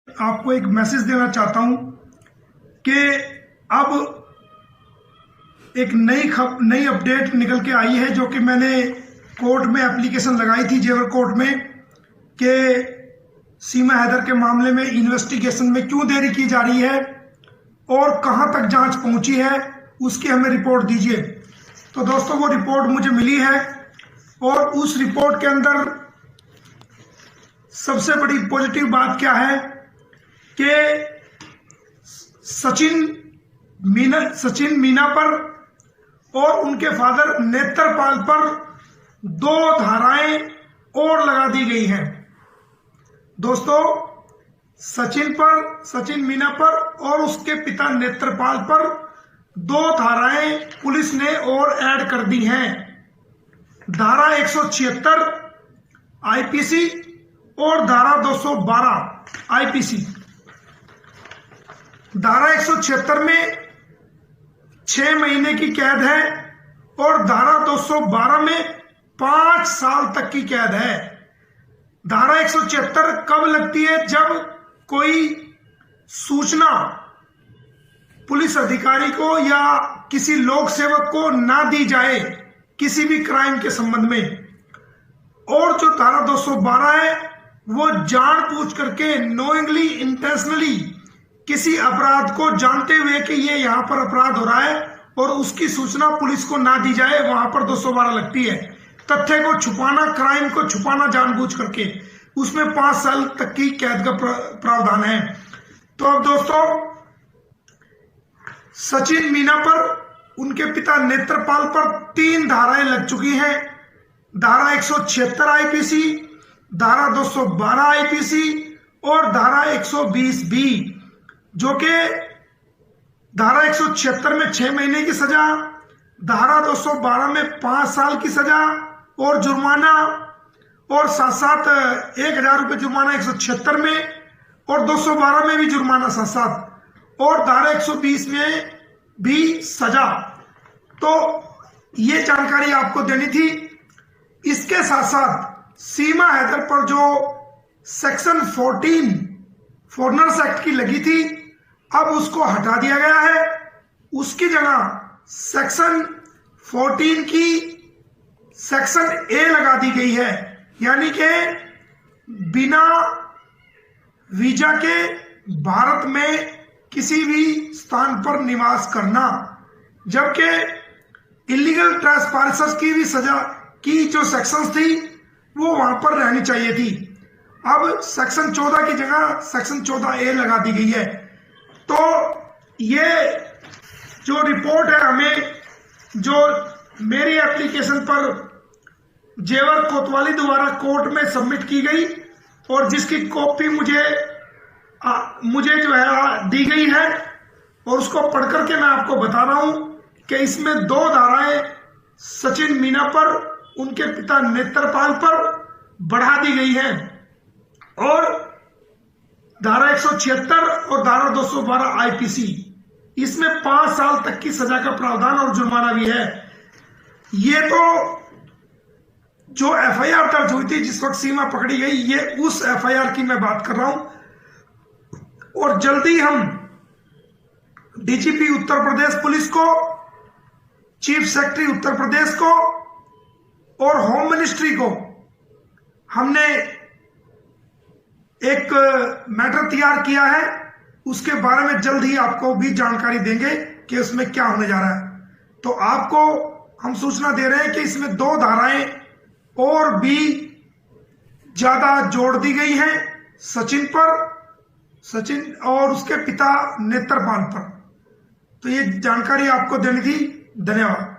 आपको एक मैसेज देना चाहता हूं कि अब एक नई अपडेट निकल के आई है, जो कि मैंने कोर्ट में एप्लीकेशन लगाई थी, जेवर कोर्ट में, कि सीमा हैदर के मामले में इन्वेस्टिगेशन में क्यों देरी की जा रही है और कहां तक जांच पहुंची है, उसकी हमें रिपोर्ट दीजिए। तो दोस्तों, वो रिपोर्ट मुझे मिली है और उस रिपोर्ट के अंदर सबसे बड़ी पॉजिटिव बात क्या है कि सचिन मीना पर और उनके फादर नेत्रपाल पर 2 धाराएं और लगा दी गई हैं। दोस्तों, सचिन मीना पर और उसके पिता नेत्रपाल पर 2 धाराएं पुलिस ने और ऐड कर दी हैं। धारा 176 आईपीसी और धारा 212 आईपीसी। धारा 176 में 6 महीने की कैद है और धारा 212 में 5 साल तक की कैद है। धारा 176 कब लगती है? जब कोई सूचना पुलिस अधिकारी को या किसी लोक सेवक को ना दी जाए किसी भी क्राइम के संबंध में। और जो धारा 212 है वो जानबूझ करके, नोइंगली, इंटेंशनली किसी अपराध को जानते हुए कि ये यहां पर अपराध हो रहा है और उसकी सूचना पुलिस को ना दी जाए, वहां पर 212 लगती है। तथ्य को छुपाना, क्राइम को छुपाना जानबूझ करके, उसमें 5 साल तक की कैद का प्रावधान है। तो अब दोस्तों, सचिन मीना पर, उनके पिता नेत्रपाल पर 3 धाराएं लग चुकी हैं। धारा 176 आईपीसी, धारा 212 आईपीसी और धारा 120 बी, जो कि धारा 176 में 6 महीने की सजा, धारा 212 में 5 साल की सजा और जुर्माना, और साथ साथ 1000 रुपये जुर्माना 176 में और 212 में भी जुर्माना साथ साथ, और धारा 120 में भी सजा। तो ये जानकारी आपको देनी थी। इसके साथ साथ सीमा हैदर पर जो सेक्शन 14 फॉरेनर्स एक्ट की लगी थी, अब उसको हटा दिया गया है। उसकी जगह सेक्शन 14 की सेक्शन ए लगा दी गई है, यानी कि बिना वीजा के भारत में किसी भी स्थान पर निवास करना। जबकि इलीगल ट्रेसपासर्स की भी सजा की जो सेक्शंस थी वो वहां पर रहनी चाहिए थी। अब सेक्शन 14 की जगह सेक्शन 14 ए लगा दी गई है। तो ये जो रिपोर्ट है, हमें जो मेरी एप्लीकेशन पर जेवर कोतवाली द्वारा कोर्ट में सबमिट की गई और जिसकी कॉपी मुझे जो है दी गई है, और उसको पढ़ करके मैं आपको बता रहा हूं कि इसमें 2 धाराएं सचिन मीना पर, उनके पिता नेत्रपाल पर बढ़ा दी गई है, और धारा 176 और धारा 212 आईपीसी, इसमें 5 साल तक की सजा का प्रावधान और जुर्माना भी है। ये तो जो एफआईआर दर्ज हुई थी जिस वक्त सीमा पकड़ी गई, ये उस एफआईआर की मैं बात कर रहा हूं। और जल्दी हम डीजीपी उत्तर प्रदेश पुलिस को, चीफ सेक्रेटरी उत्तर प्रदेश को और होम मिनिस्ट्री को हमने एक मैटर तैयार किया है। उसके बारे में जल्द ही आपको भी जानकारी देंगे कि उसमें क्या होने जा रहा है। तो आपको हम सूचना दे रहे हैं कि इसमें 2 धाराएं और भी ज्यादा जोड़ दी गई हैं सचिन और उसके पिता नेत्रपाल पर। तो ये जानकारी आपको देनी थी। धन्यवाद।